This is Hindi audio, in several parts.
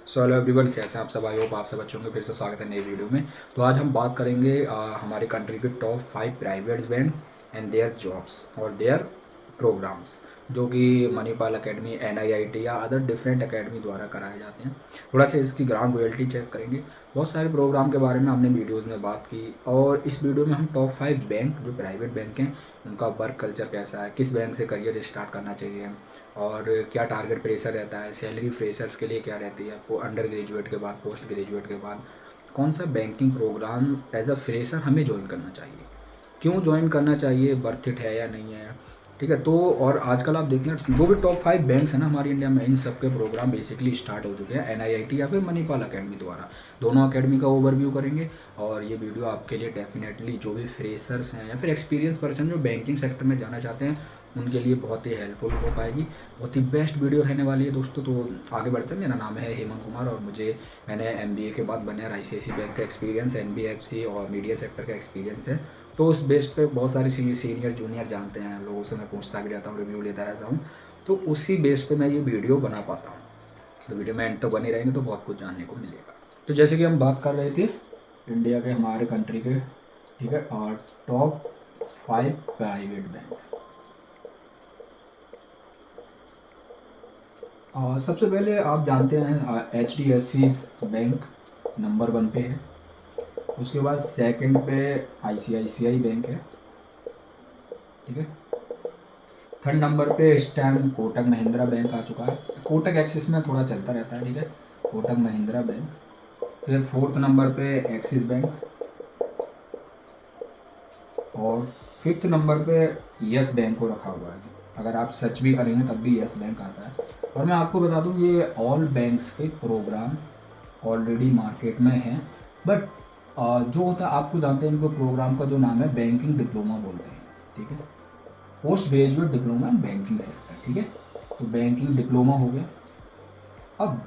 सो हेलो एवरीवन, कैसे हैं आप सब। आई होप आप सब अच्छे होंगे। फिर से स्वागत है नई वीडियो में। तो आज हम बात करेंगे हमारे कंट्री के top 5 private bank and their jobs और देयर प्रोग्राम्स, जो कि मणिपाल एकेडमी, NIIT या अदर डिफरेंट एकेडमी द्वारा कराए जाते हैं। थोड़ा सा इसकी ग्राउंड रियलिटी चेक करेंगे। बहुत सारे प्रोग्राम के बारे में हमने वीडियोज़ में बात की, और इस वीडियो में हम टॉप 5 बैंक जो प्राइवेट बैंक हैं उनका वर्क कल्चर कैसा है, किस बैंक से करियर स्टार्ट करना चाहिए, और क्या टारगेट प्रेशर रहता है, सैलरी फ्रेशर्स के लिए क्या रहती है, वो अंडर ग्रेजुएट के बाद, पोस्ट ग्रेजुएट के बाद कौन सा banking programme as a fresher हमें ज्वाइन करना चाहिए, क्यों ज्वाइन करना चाहिए, बर्थ इट है या नहीं है। ठीक है। तो और आजकल आप देख लें, जो भी टॉप 5 बैंक्स हैं ना हमारी इंडिया में, इन सब के प्रोग्राम बेसिकली स्टार्ट हो चुके हैं NIIT या फिर मणिपाल एकेडमी द्वारा। दोनों एकेडमी का ओवरव्यू करेंगे, और ये वीडियो आपके लिए डेफिनेटली जो भी फ्रेशर्स हैं या फिर एक्सपीरियंस पर्सन जो बैंकिंग सेक्टर में जाना चाहते हैं उनके लिए बहुत ही हेल्पफुल हो पाएगी। बहुत ही बेस्ट वीडियो रहने वाली है दोस्तों। तो आगे बढ़ते हैं। मेरा नाम है हेमंत कुमार, और मैंने MBA के बाद बने ICICI बैंक का एक्सपीरियंस, NBFC और मीडिया सेक्टर का एक्सपीरियंस है। तो उस बेस पे बहुत सारे सीनियर जूनियर जानते हैं, लोगों से मैं पूछता भी रहता हूँ, रिव्यू लेता रहता हूँ। तो उसी बेस पे मैं ये वीडियो बना पाता हूँ। तो वीडियो में एंड तक बने रहेंगे तो बहुत कुछ जानने को मिलेगा। तो जैसे कि हम बात कर रहे थे इंडिया के, हमारे कंट्री के, ठीक है, और टॉप 5 प्राइवेट बैंक। सबसे पहले आप जानते हैं HDFC बैंक नंबर 1 पे है। उसके बाद सेकंड पे ICICI बैंक है। ठीक है। थर्ड नंबर पे इस टाइम कोटक महिंद्रा बैंक आ चुका है। कोटक एक्सिस में थोड़ा चलता रहता है। ठीक है। कोटक महिंद्रा बैंक। फिर फोर्थ नंबर पे एक्सिस बैंक, और फिफ्थ नंबर पे यस बैंक को रखा हुआ है। अगर आप सर्च भी करेंगे तब भी यस बैंक आता है। और मैं आपको बता दूं, ये ऑल बैंक्स के प्रोग्राम ऑलरेडी मार्केट में हैं। बट जो होता है, आपको जानते हैं, इनको प्रोग्राम का जो नाम है बैंकिंग डिप्लोमा बोलते हैं। ठीक है। Post graduate diploma in banking sector. ठीक है। तो बैंकिंग डिप्लोमा हो गया। अब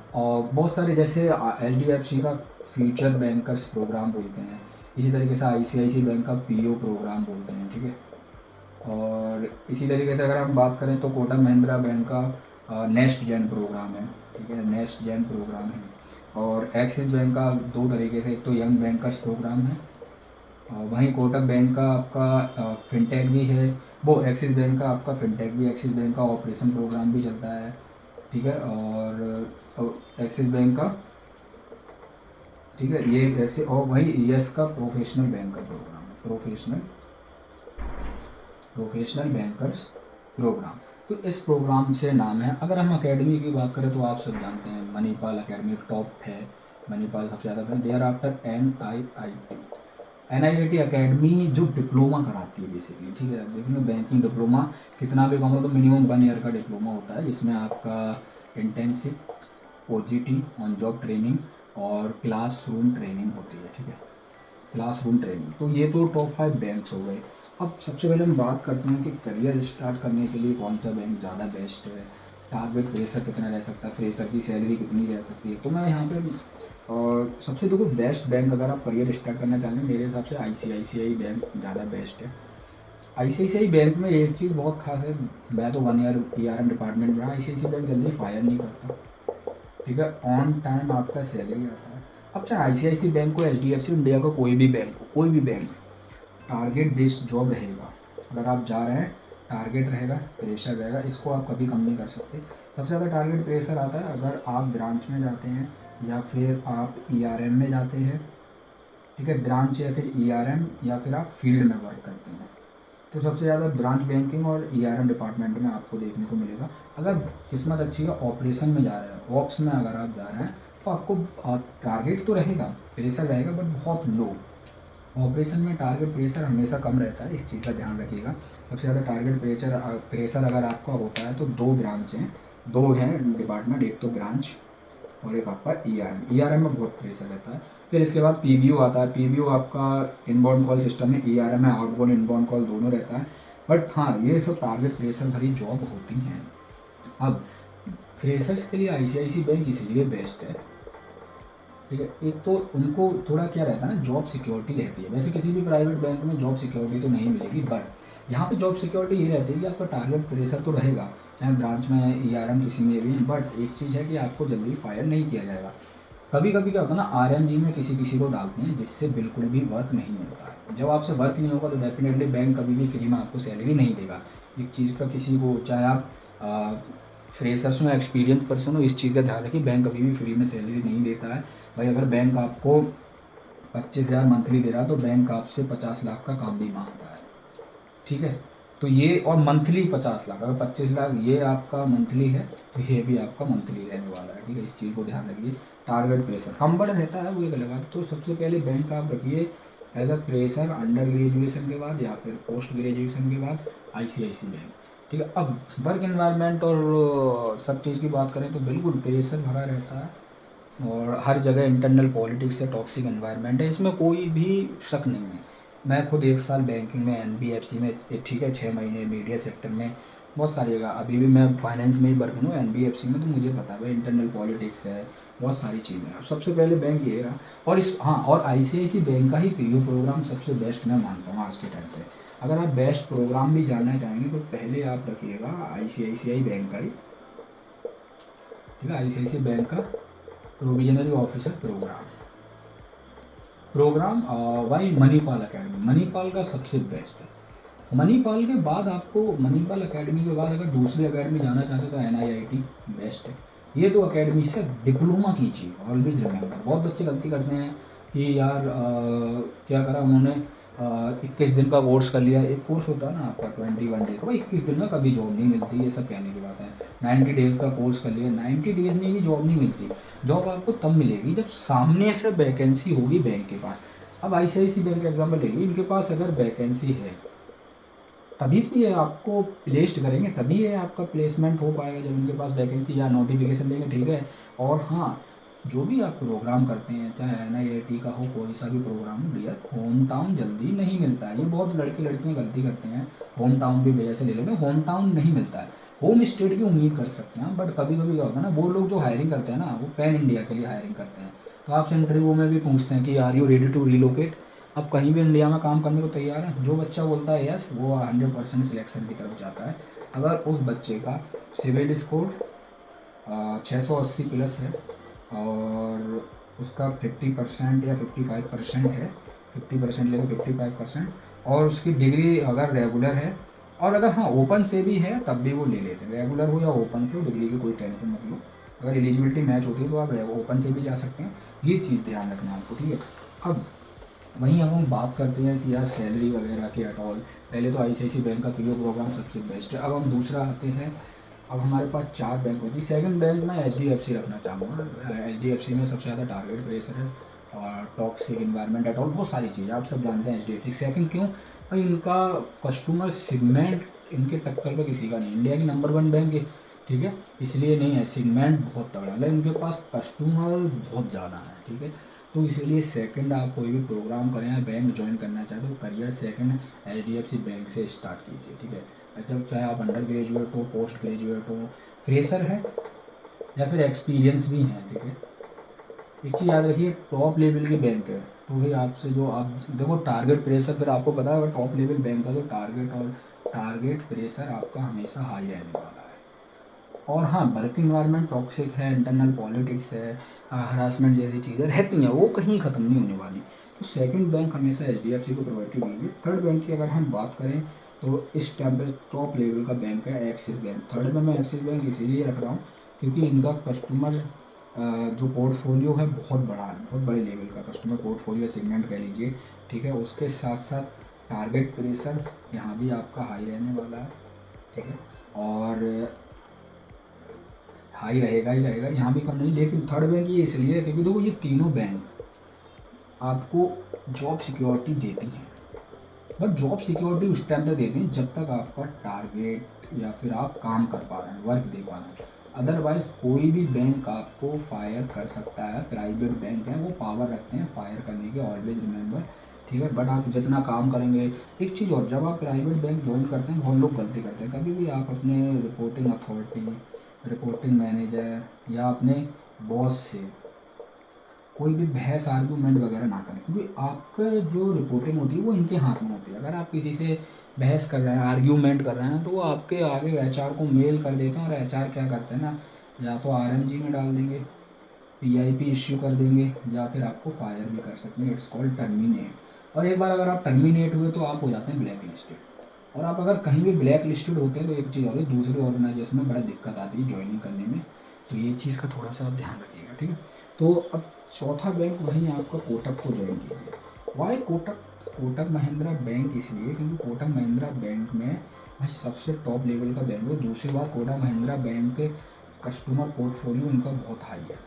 बहुत सारे, जैसे HDFC का फ्यूचर बैंकर्स प्रोग्राम बोलते हैं, इसी तरीके से ICICI बैंक का PO प्रोग्राम बोलते हैं। ठीक है। और इसी तरीके से अगर हम बात करें तो कोटक महिंद्रा बैंक का नेक्स्ट जेन प्रोग्राम है। ठीक है। नेक्स्ट जेन प्रोग्राम है। और एक्सिस बैंक का दो तरीके से, एक तो यंग बैंकर्स प्रोग्राम है, और वहीं कोटक बैंक का आपका फिनटेक भी है। वो एक्सिस बैंक का आपका फिनटेक भी, एक्सिस बैंक का ऑपरेशन प्रोग्राम भी चलता है। ठीक है। और एक्सिस बैंक का, ठीक है, ये एक्सिस, और वही यस का प्रोफेशनल बैंक का प्रोग्राम है, प्रोफेशनल बैंकर्स प्रोग्राम। तो इस प्रोग्राम से नाम है। अगर हम एकेडमी की बात करें तो आप सब जानते हैं मणिपाल एकेडमी टॉप है। मणिपाल सबसे ज़्यादा है। देयर आफ्टर NIIT एकेडमी जो डिप्लोमा कराती है बेसिकली। ठीक है। देखिए, बैंकिंग डिप्लोमा कितना भी कम हो तो मिनिमम 1 ईयर का डिप्लोमा होता है, जिसमें आपका intensive OJT, on job training, और क्लासरूम ट्रेनिंग होती है। ठीक है। Classroom training. तो ये तो टॉप 5 बैंक्स हो गए। अब सबसे पहले हम बात करते हैं कि करियर स्टार्ट करने के लिए कौन सा बैंक ज़्यादा बेस्ट है, टारगेट फ्रेशर कितना रह सकता है, फ्रेशर की सैलरी कितनी रह सकती है। तो मैं यहाँ पे और सबसे देखो, बेस्ट बैंक अगर आप करियर स्टार्ट करना चाहते हैं, मेरे हिसाब से ICICI बैंक ज़्यादा बेस्ट है। ICICI बैंक में एक चीज़ बहुत खास है, मैं तो 1 ईयर ERM डिपार्टमेंट में, ICICI बैंक जल्दी फायर नहीं करता। ठीक है। ऑन टाइम आपका सैलरी आता है। अब चाहे ICICI बैंक को, HDFC, इंडिया का कोई भी बैंक हो, कोई भी बैंक, टारगेट बेस्ड जॉब रहेगा। अगर आप जा रहे हैं, टारगेट रहेगा, प्रेशर रहेगा, इसको आप कभी कम नहीं कर सकते। सबसे ज़्यादा टारगेट प्रेशर आता है अगर आप ब्रांच में जाते हैं या फिर आप ERM में जाते हैं। ठीक है। ब्रांच या फिर ERM, या फिर आप फील्ड में वर्क करते हैं, तो सबसे ज़्यादा ब्रांच बैंकिंग और ERM डिपार्टमेंट में आपको देखने को मिलेगा। अगर किस्मत अच्छी है, ऑपरेशन में जा रहे हैं, ऑप्स में अगर आप जा रहे हैं, तो आपको टारगेट तो रहेगा, प्रेशर रहेगा, बट बहुत लो। ऑपरेशन में टारगेट प्रेशर हमेशा कम रहता है, इस चीज़ का ध्यान रखिएगा। सबसे ज़्यादा टारगेट प्रेशर अगर आपका होता है तो 2 ब्रांच हैं, 2 हैं डिपार्टमेंट, एक तो ब्रांच और एक आपका ERM में बहुत प्रेशर रहता है। फिर इसके बाद PBO आता है। PBO आपका इनबाउंड कॉल सिस्टम में, ERM में आउटबाउंड इनबाउंड कॉल दोनों रहता है। बट हाँ, ये सब टारगेट प्रेशर भरी जॉब होती हैं। अब फ्रेशर्स के लिए ICICI बैंक इसलिए बेस्ट है। ठीक है। एक तो उनको थोड़ा क्या रहता है ना, जॉब सिक्योरिटी रहती है। वैसे किसी भी प्राइवेट बैंक में जॉब सिक्योरिटी तो नहीं मिलेगी, बट यहाँ पे जॉब सिक्योरिटी ये रहती है कि आपका टारगेट प्रेशर तो रहेगा, चाहे ब्रांच में ERM किसी में भी, बट एक चीज़ है कि आपको जल्दी फायर नहीं किया जाएगा। कभी कभी क्या होता है ना, RMG में किसी किसी को डालते हैं जिससे बिल्कुल भी वर्क नहीं होता है। जब आपसे वर्क नहीं होगा तो डेफिनेटली बैंक कभी भी फ्री में आपको सैलरी नहीं देगा। एक चीज़ का किसी को, चाहे आप फ्रेशर्स में एक्सपीरियंस पर्सन हो, इस चीज़ का ध्यान रखिए, बैंक कभी भी फ्री में सैलरी नहीं देता है। भाई अगर बैंक आपको 25,000 मंथली दे रहा है तो बैंक आपसे 50 लाख का काम भी मांगता है, ठीक है। तो ये, और मंथली 50 लाख, अगर 25 लाख ये आपका मंथली है तो ये भी आपका मंथली रहने वाला है, ठीक है। इस चीज़ को ध्यान रखिए। टारगेट प्रेशर कम बड़ा रहता है, वो एक अलग बात। तो सबसे पहले बैंक आप रखिए as a fresher under graduation के बाद या फिर पोस्ट ग्रेजुएशन के बाद ICICI बैंक, ठीक है। अब वर्क एनवायरनमेंट और सब चीज़ की बात करें तो बिल्कुल प्रेशर भरा रहता है और हर जगह इंटरनल पॉलिटिक्स से टॉक्सिक एनवायरनमेंट है, इसमें कोई भी शक नहीं है। मैं खुद 1 साल बैंकिंग में NBFC में, ठीक है, 6 महीने मीडिया सेक्टर में, बहुत सारी जगह, अभी भी मैं फाइनेंस में ही वर्क हूँ NBFC में, तो मुझे पता है इंटरनल पॉलिटिक्स है, बहुत सारी चीज़ें हैं। सबसे पहले बैंक ये रहा। और इस, हाँ, और ICICI बैंक का ही PU प्रोग्राम सबसे बेस्ट मैं मानता हूँ आज के टाइम पे। अगर आप बेस्ट प्रोग्राम भी जानना चाहेंगे तो पहले आप रखिएगा ICICI बैंक का ही, ठीक है, ICICI बैंक का provisionary officer programme by Manipal academy, Manipal का सबसे बेस्ट है। मणिपाल के बाद आपको, मणिपाल अकेडमी के बाद अगर दूसरी अकेडमी जाना चाहते तो NIIT बेस्ट है। ये दो अकेडमी से डिप्लोमा कीजिए, ऑलवेज रिमेंबर। बहुत बच्चे गलती करते हैं कि यार क्या करा उन्होंने, 21 दिन का कोर्स कर लिया। एक कोर्स होता है ना आपका 21 डेज का, भाई 21 दिन में कभी जॉब नहीं मिलती, ये सब कहने की बात है। 90 डेज़ का कोर्स कर लिया, 90 डेज़ में भी जॉब नहीं मिलती। जॉब आपको तब मिलेगी जब सामने से वैकेंसी होगी बैंक के पास। अब ICICI बैंक का एग्जाम्पल ले लीजिए, इनके पास अगर वैकेंसी है तभी तो ये आपको प्लेस्ड करेंगे, तभी ये आपका प्लेसमेंट हो पाएगा जब इनके पास वैकेंसी या नोटिफिकेशन देंगे, ठीक है। और हाँ, जो भी आप प्रोग्राम करते हैं, चाहे NIIT का हो, कोई सा भी प्रोग्राम हो, भैया होम टाउन जल्दी नहीं मिलता है। ये बहुत लड़के लड़कियाँ गलती करते हैं, होम टाउन भी वजह से ले लेते हैं, होम टाउन नहीं मिलता है। होम स्टेट की उम्मीद कर सकते हैं, बट कभी कभी क्या होता है ना, वो लोग जो हायरिंग करते हैं ना, वो पैन इंडिया के लिए हायरिंग करते हैं। तो आपसे इंटरव्यू में भी पूछते हैं कि are you ready to relocate, अब कहीं भी इंडिया में काम करने को तैयार है। जो बच्चा बोलता है यस, वो 100% सिलेक्शन की तरफ जाता है। अगर उस बच्चे का सिविल स्कोर 680 प्लस है और उसका 50% या 55% है, 50% लेकर 55%, और उसकी डिग्री अगर रेगुलर है, और अगर हाँ ओपन से भी है तब भी वो ले लेते हैं। रेगुलर हो या ओपन से हो, डिग्री की कोई टेंशन मत लो। अगर एलिजिबिलिटी मैच होती है तो आप ओपन से भी जा सकते हैं। ये चीज़ ध्यान रखना आपको, ठीक है। अब वहीं अब हम बात करते हैं कि यार सैलरी वगैरह की एट ऑल, पहले तो ICICI बैंक का PO प्रोग्राम सबसे बेस्ट है। अब हम दूसरा आते हैं। अब हमारे पास 4 बैंक होती है। सेकंड बैंक मैं HDFC रखना चाहूँगा। HDFC में सबसे ज़्यादा टारगेट प्रेशर है और टॉक्सिक इन्वायरमेंट एट ऑल, बहुत सारी चीज़ें आप सब जानते हैं HDFC। सेकंड क्यों भाई, इनका कस्टमर सेगमेंट इनके टक्कर पे किसी का नहीं। इंडिया की नंबर 1 बैंक है, ठीक है, इसलिए नहीं है, सेगमेंट बहुत तगड़ा है, इनके पास कस्टमर बहुत ज़्यादा है, ठीक है। तो इसीलिए सेकंड आप कोई भी प्रोग्राम करें या बैंक ज्वाइन करना चाहते हो, करियर सेकंड HDFC बैंक से स्टार्ट कीजिए, ठीक है। जब चाहे आप अंडर ग्रेजुएट हो, पोस्ट ग्रेजुएट हो, फ्रेशर है या फिर एक्सपीरियंस भी हैं, ठीक है। एक चीज़ याद रखिए, टॉप लेवल के बैंक है तो भाई आपसे जो आप देखो टारगेट प्रेशर, फिर आपको पता है अगर टॉप लेवल बैंक का तो टारगेट प्रेशर आपका हमेशा हाई रहने वाला है। और हाँ, वर्क इन्वायरमेंट टॉक्सिक है, इंटरनल पॉलिटिक्स है, हरासमेंट जैसी चीज़ें रहती हैं, वो कहीं ख़त्म नहीं होने वाली। तो सेकंड बैंक हमेशा HDFC को प्रायोरिटी दीजिए। थर्ड बैंक की अगर हम बात करें तो इस टाइम पे टॉप लेवल का बैंक है एक्सिस बैंक। थर्ड में मैं एक्सिस बैंक इसीलिए रख रहा हूँ क्योंकि इनका कस्टमर जो पोर्टफोलियो है बहुत बड़ा है, बहुत बड़े लेवल का कस्टमर पोर्टफोलियो सेगमेंट कह लीजिए, ठीक है। उसके साथ साथ टारगेट प्रेशर यहाँ भी आपका हाई रहने वाला है, ठीक है, और हाई रहेगा ही रहेगा, यहाँ भी कम नहीं। लेकिन थर्ड बैंक ये इसलिए है क्योंकि देखो ये तीनों बैंक आपको जॉब सिक्योरिटी देती हैं, बट जॉब सिक्योरिटी उस टाइम तक देती हैं जब तक आपका टारगेट या फिर आप काम कर पा रहे हैं, वर्क दे पा रहे हैं। अदरवाइज कोई भी बैंक आपको फायर कर सकता है। प्राइवेट बैंक है वो पावर रखते हैं फायर करने के, ऑलवेज रिमेंबर, ठीक है। बट आप जितना काम करेंगे, एक चीज़ और, जब आप प्राइवेट बैंक ज्वाइन करते हैं बहुत लोग गलती करते हैं, कभी भी आप अपने रिपोर्टिंग अथॉरिटी, रिपोर्टिंग मैनेजर या अपने बॉस से कोई भी बहस आर्गूमेंट वगैरह ना करें, क्योंकि आपका जो रिपोर्टिंग होती है वो इनके हाथ में होती है। अगर आप किसी से बहस कर रहे हैं, आर्ग्यूमेंट कर रहे हैं, तो वो आपके आगे एचआर को मेल कर देते हैं, और एचआर क्या करते हैं ना, या तो आरएमजी में डाल देंगे, पीआईपी इश्यू कर देंगे, या फिर आपको फायर भी कर सकते हैं। It's called terminate. और एक बार अगर आप टर्मिनेट हुए तो आप हो जाते हैं ब्लैक लिस्टेड। और आप अगर कहीं भी ब्लैक लिस्टेड होते हैं तो एक चीज़ और है, दूसरे ऑर्गेनाइजेशन में बड़ा दिक्कत आती है ज्वाइनिंग करने में। तो ये चीज़ का थोड़ा सा आप ध्यान रखिएगा, ठीक है। तो अब चौथा बैंक वहीं आपका कोटक को ज्वाइन कीजिए। वाई कोटक? कोटक महिंद्रा बैंक इसलिए क्योंकि कोटक महिंद्रा बैंक में भाई सबसे टॉप लेवल का बैंक है। दूसरी बात, कोटक महिंद्रा बैंक के कस्टमर पोर्टफोलियो इनका बहुत हाई है।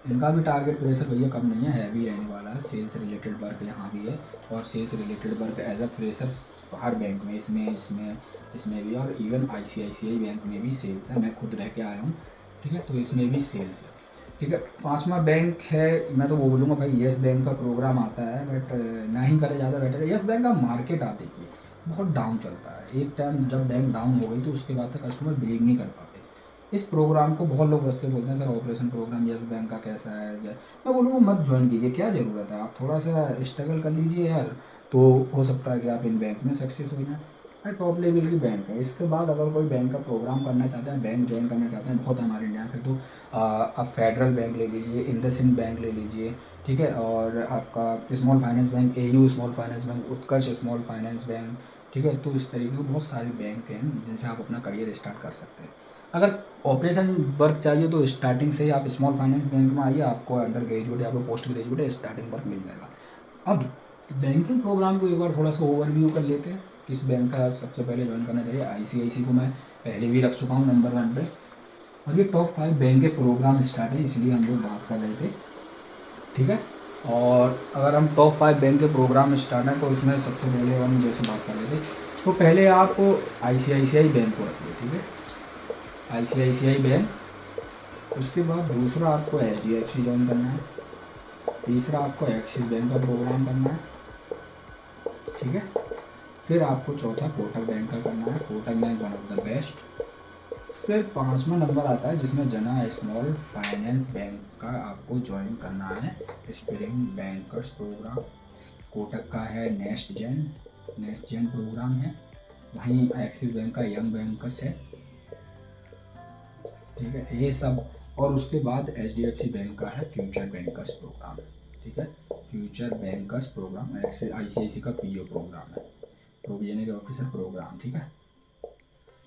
इनका भी टारगेट प्रेशर भैया कम नहीं है, हैवी रहने वाला है। सेल्स रिलेटेड वर्क यहाँ भी है, और sales related work as a fresher हर बैंक में, इसमें भी, और इवन आईसीआईसीआई बैंक में भी सेल्स है। मैं खुद रह के आया हूँ, ठीक है, तो इसमें भी सेल्स है, ठीक है। पांचवा बैंक है, मैं तो वो बोलूँगा भाई येस बैंक का प्रोग्राम आता है, बट ना ही करे ज़्यादा बेटर है। येस बैंक का मार्केट आते की बहुत डाउन चलता है। एक टाइम जब बैंक डाउन हो गई तो उसके बाद तक कस्टमर बिलीव नहीं कर पाते। इस प्रोग्राम को बहुत लोग बसते बोलते हैं, sir operation programme Yes bank का कैसा है। मैं बोलूँगा मत ज्वाइन कीजिए, क्या ज़रूरत है, आप थोड़ा सा स्ट्रगल कर लीजिए यार, तो हो सकता है कि आप इन बैंक में सक्सेस हो जाए। भाई टॉप लेवल की बैंक है। इसके बाद अगर कोई बैंक का प्रोग्राम करना चाहता है, बैंक ज्वाइन करना चाहते हैं, बहुत हमारे इंडिया में, फिर तो आप फेडरल बैंक ले लीजिए, इंडसइंड बैंक ले लीजिए, ठीक है, और आपका small finance bank, AU small finance bank, Utkarsh small finance bank, ठीक है। तो इस तरीके के बहुत सारे बैंक हैं जिनसे आप अपना करियर स्टार्ट कर सकते हैं। अगर ऑपरेशन वर्क चाहिए तो स्टार्टिंग से ही आप स्मॉल फाइनेंस बैंक में आइए, आपको अंडर ग्रेजुएट या पोस्ट ग्रेजुएट स्टार्टिंग वर्क मिल जाएगा। अब बैंकिंग प्रोग्राम को एक बार थोड़ा सा ओवरव्यू कर लेते हैं, किस बैंक का सबसे पहले ज्वाइन करना चाहिए। आईसीआईसी को मैं पहले भी रख चुका हूँ नंबर 1 पे, और ये टॉप 5 बैंक के प्रोग्राम स्टार्ट है, इसलिए हम लोग बात कर रहे थे, ठीक है। और अगर हम टॉप 5 बैंक के प्रोग्राम स्टार्ट हैं तो इसमें सबसे पहले हम जैसे बात कर रहे थे, तो पहले आप आईसीआईसीआई बैंक को रखिए, ठीक है, आईसीआईसीआई बैंक। उसके बाद दूसरा आपको एचडीएफसी ज्वाइन करना है। तीसरा आपको एक्सिस बैंक का प्रोग्राम करना है, ठीक है। फिर आपको चौथा कोटक बैंक का करना है, Kotak bank one of the best. फिर 5वां नंबर आता है जिसमें जना स्मॉल फाइनेंस बैंक का आपको ज्वाइन करना है, स्प्रिंग बैंकर्स प्रोग्राम। कोटक का है नेक्स्ट जेन प्रोग्राम है। वहीं एक्सिस बैंक का यंग बैंकर्स है, ठीक है, ये सब। और उसके बाद एचडीएफसी बैंक का है फ्यूचर बैंकर्स प्रोग्राम, ठीक है, फ्यूचर बैंकर्स प्रोग्राम। आईसीआईसी का पीओ प्रोग्राम है, प्रोविजनरी ऑफिसर प्रोग्राम, ठीक है।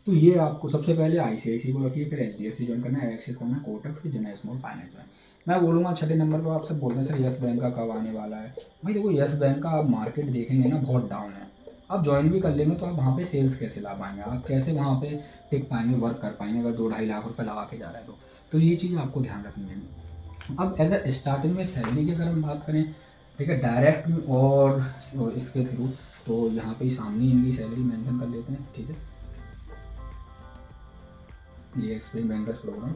तो ये आपको सबसे पहले आईसीआईसी को रखिए, फिर एचडीएफसी ज्वाइन करना है, एक्सिस करना है, कोटक, फिर जना स्मॉल फाइनेंस बैंक। मैं बोलूँगा छठे नंबर पर आप सब बोलते हैं सर येस बैंक का कब आने वाला है। भाई देखो, येस बैंक का आप मार्केट देखेंगे ना, बहुत डाउन है। आप ज्वाइन भी कर लेंगे तो आप वहाँ पे सेल्स कैसे ला पाएंगे, आप कैसे वहाँ पे टिक पाएंगे, वर्क कर पाएंगे, अगर 2-2.5 लाख रुपये लगा के जा रहे हैं तो ये चीज़ आपको ध्यान रखनी है। अब एज ए स्टार्टिंग में सैलरी की अगर हम बात करें, ठीक है, डायरेक्ट और इसके थ्रू, तो यहाँ पे सामने इनकी सैलरी मेंशन कर लेते हैं, ठीक है। ये स्प्रिंग बैंकर्स प्रोग्राम,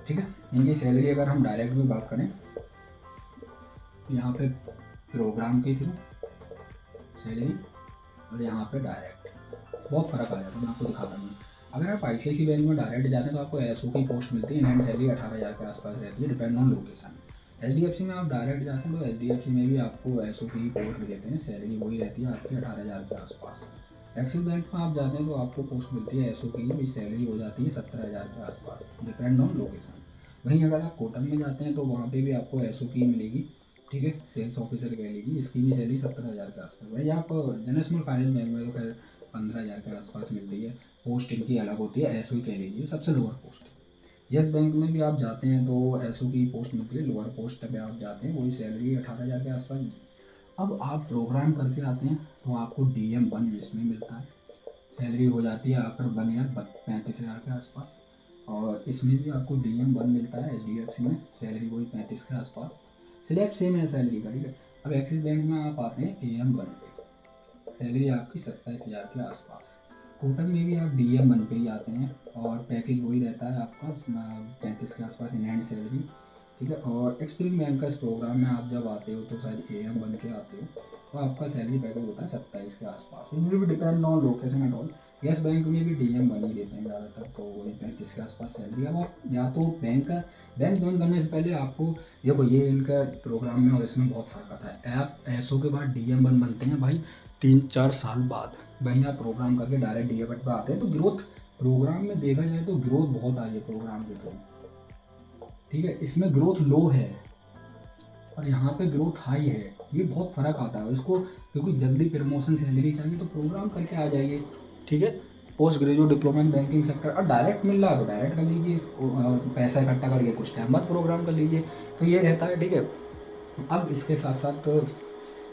ठीक है। इनकी सैलरी अगर हम डायरेक्ट भी बात करें, यहाँ पे प्रोग्राम के थ्रू सैलरी, और यहाँ पे डायरेक्ट बहुत फ़र्क आ जाता है। मैं आपको दिखाता हूँ। अगर आप आईसीआईसी बैंक में डायरेक्ट जाते हैं तो आपको एसओ की पोस्ट मिलती है, एंड सैलरी 18,000 के आसपास रहती है, डिपेंड ऑन लोकेशन। एचडीएफसी में आप डायरेक्ट जाते हैं तो एचडीएफसी में भी आपको एसओ की पोस्ट देते हैं, सैलरी वही रहती है आपकी 18,000 के आसपास। एक्सिस बैंक में आप जाते हैं तो आपको पोस्ट मिलती है एसओ की, भी सैलरी हो जाती है 17,000 के आसपास, डिपेंड ऑन लोकेशन। वहीं अगर आप कोटक में जाते हैं तो वहाँ पे भी आपको एसओ की मिलेगी, ठीक है, सेल्स ऑफिसर कह लीजिए, इसकी भी सैलरी 17,000 के आसपास। भाई आप जनरल फाइनेंस बैंक में तो खैर 15,000 के आसपास मिलती है, पोस्ट इनकी अलग होती है, एसओ कह लीजिए, सबसे लोअर पोस्ट। येस बैंक में भी आप जाते हैं तो एसओ की पोस्ट मिलती है, लोअर पोस्ट पे आप जाते हैं, वही सैलरी 18,000 के आसपास। अब आप प्रोग्राम करके आते हैं तो आपको DM1 इसमें मिलता है, सैलरी हो जाती है आफ्टर 1 ईयर 35,000 के आसपास। और इसमें भी आपको DM1 मिलता है एचडीएफसी में, सैलरी वही 35 के आसपास, स्लैब सेम है सैलरी का, ठीक है। अब एक्सिस बैंक में आप आते हैं AM1 पे, सैलरी आपकी 27,000 के आसपास। कोटक में भी आप DM1 पे ही आते हैं, और पैकेज वही रहता है आपका 35 के आसपास इन हैंड सैलरी, ठीक है। और एक्सपीरियंस बैंकर्स प्रोग्राम में आप जब आते हो तो शायद AM1 के आते हो, तो आपका सैलरी पैकेज होता है 27 के आसपास। इट विल भी depend on location and all. Yes bank में भी डीएम बन ही देते हैं ज़्यादातर, तो वही 35 के आसपास सैलरी। अब आप या तो बैंक ज्वाइन करने से पहले आपको, देखो ये इनका प्रोग्राम में और इसमें बहुत फ़र्क आता है। आप एसओ के बाद डीएम बनते हैं भाई 3-4 साल बाद, वहीं आप प्रोग्राम करके डायरेक्ट डीएम पर आते हैं। तो ग्रोथ प्रोग्राम में देखा जाए तो ग्रोथ बहुत आई है प्रोग्राम के थ्रू, ठीक है। इसमें ग्रोथ लो है और यहाँ पे ग्रोथ हाई है, ये बहुत फ़र्क आता है इसको, क्योंकि जल्दी प्रमोशन सैलरी चाहिए तो प्रोग्राम करके आ जाइए, ठीक है। Post graduate diploma in banking sector, और डायरेक्ट मिल रहा है तो डायरेक्ट कर लीजिए, और पैसा इकट्ठा करके कुछ टाइम बाद प्रोग्राम कर लीजिए, तो ये रहता है, ठीक है। अब इसके साथ साथ,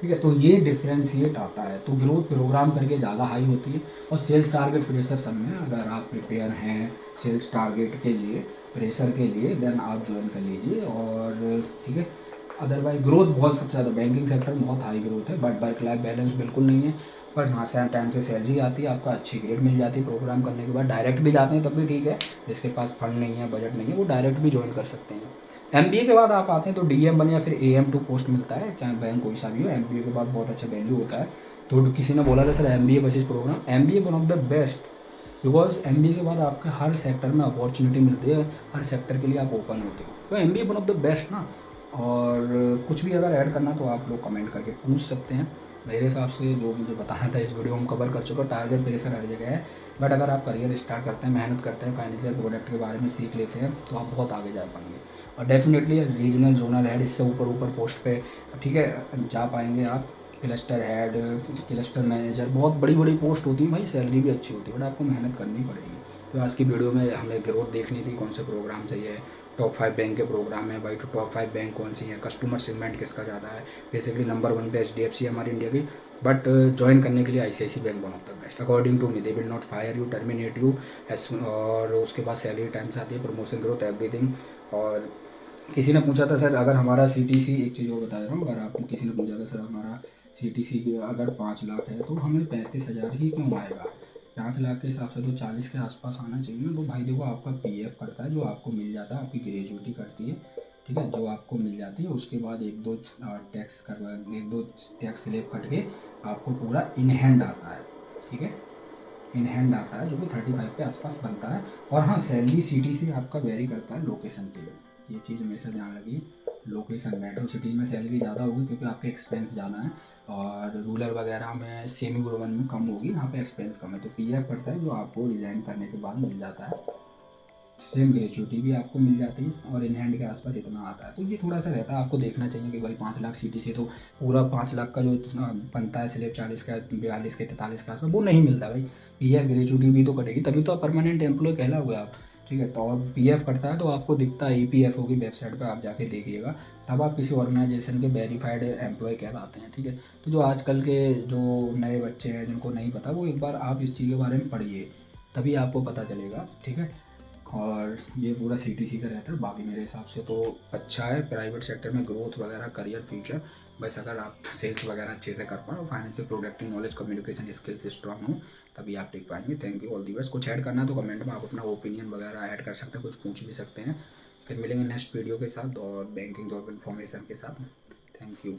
ठीक है, तो ये डिफ्रेंशिएट आता है। तो ग्रोथ प्रोग्राम करके ज़्यादा हाई होती है, और सेल्स टारगेट प्रेशर सब में अगर आप प्रिपेयर हैं सेल्स टारगेट के लिए, प्रेशर के लिए, देन आप ज्वाइन कर लीजिए, और ठीक है। अदरवाइज ग्रोथ बहुत सबसे ज़्यादा बैंकिंग सेक्टर में बहुत हाई ग्रोथ है, बट वर्क लाइफ बैलेंस बिल्कुल नहीं है। पर हाँ, सेम टाइम से सैलरी आती है, आपका अच्छी ग्रेड मिल जाती है प्रोग्राम करने के बाद। डायरेक्ट भी जाते हैं तब भी ठीक है, जिसके पास फंड नहीं है, बजट नहीं है, वो डायरेक्ट भी ज्वाइन कर सकते हैं। एमबीए के बाद आप आते हैं तो डीएम बन या फिर AM2 पोस्ट मिलता है, चाहे बैंक कोई सा भी हो। एमबीए के बाद बहुत अच्छा वैल्यू होता है। तो किसी ने बोला था sir MBA versus programme, MBA one of the best, because MBA के बाद आपके हर सेक्टर में अपॉर्चुनिटी मिलती है, हर सेक्टर के लिए आप ओपन होते हो, तो MBA one of the best ना। और कुछ भी अगर ऐड करना तो आप लोग कमेंट करके पूछ सकते हैं। मेरे हिसाब से जो मुझे बताया था इस वीडियो में कवर कर चुका। टारगेट प्रेशर हर जगह है, बट अगर आप करियर स्टार्ट करते हैं, मेहनत करते हैं, फाइनेंशियल प्रोडक्ट के बारे में सीख लेते हैं, तो आप बहुत आगे जा पाएंगे। और डेफिनेटली रीजनल जोनल हेड, इससे ऊपर ऊपर पोस्ट पे, ठीक है, जा पाएंगे आप। क्लस्टर हेड, क्लस्टर मैनेजर, बहुत बड़ी बड़ी पोस्ट होती है भाई, सैलरी भी अच्छी होती है, बट आपको मेहनत करनी पड़ेगी। तो आज की वीडियो में हमें ग्रोथ देखनी थी, कौन से प्रोग्राम चाहिए। टॉप 5 बैंक के प्रोग्राम है भाई, तो टॉप 5 बैंक कौन सी हैं, कस्टमर सेगमेंट किसका ज़्यादा है। बेसिकली नंबर 1 पे HDFC है हमारी इंडिया की, बट ज्वाइन करने के लिए ICICI bank one of the best according to me. They will not fire you, terminate you, और उसके बाद सैलरी टाइम से आती है, प्रमोशन, ग्रोथ, एवरीथिंग। और किसी ने पूछा था सर अगर हमारा CTC, एक चीज़ और बता रहा हूँ, अगर आपको किसी ने पूछा था सर हमारा CTC अगर 5 लाख है तो हमें 35,000 ही क्यों आएगा। 5 लाख के हिसाब से तो 40 के आसपास आना चाहिए। तो भाई देखो, आपका PF कटता है, जो आपको मिल जाता है, आपकी ग्रेजुएटी कटती है, ठीक है, जो आपको मिल जाती है, उसके बाद एक दो टैक्स स्लैब कट के आपको पूरा इन हैंड आता है, ठीक है, इन हैंड आता है, जो कि 35 के आसपास बनता है। और हाँ, सैलरी CTC आपका वेरी करता है लोकेशन के लिए, ये चीज़ हमेशा ध्यान रखिए। लोकेशन, मेट्रो सिटीज़ में सैलरी ज़्यादा होगी क्योंकि आपके एक्सपेंस ज़्यादा है, और रूरल वगैरह में, सेमी अर्बन में कम होगी, यहाँ पे एक्सपेंस कम है। तो PF पड़ता है, जो आपको रिज़ाइन करने के बाद मिल जाता है। सेम ग्रेचुइटी भी आपको मिल जाती है, और इन हैंड के आसपास इतना आता है। तो ये थोड़ा सा रहता है, आपको देखना चाहिए कि भाई 5 लाख CTC, तो पूरा 5 लाख का जो बनता है स्लेब 40 का, 42 के, 43 के आसपास, वो नहीं मिलता भाई। PF ग्रेचुइटी भी तो कटेगी, तभी तो आप परमानेंट एम्प्लॉय कहला हुआ आप, ठीक है। तो और PF कटता है तो आपको दिखता है EPFO की वेबसाइट पर, आप जाके देखिएगा, तब आप किसी ऑर्गेनाइजेशन के वेरीफाइड एम्प्लॉय कहलाते हैं, ठीक है। तो जो आजकल के जो नए बच्चे हैं जिनको नहीं पता, वो एक बार आप इस चीज़ के बारे में पढ़िए, तभी आपको पता चलेगा, ठीक है। और ये पूरा CTC का रहता है। बाकी मेरे हिसाब से तो अच्छा है, प्राइवेट सेक्टर में ग्रोथ वगैरह, करियर, फ्यूचर, बस अगर आप सेल्स वगैरह अच्छे से कर पाओ, financial productive knowledge, communication skills strong हो, तभी आप टिक पाएंगे। Thank you, all the best. कुछ ऐड करना है तो कमेंट में आप अपना ओपिनियन वगैरह ऐड कर सकते हैं, कुछ पूछ भी सकते हैं। फिर मिलेंगे नेक्स्ट वीडियो के साथ और बैंकिंग जॉब इन्फॉर्मेशन के साथ। Thank you.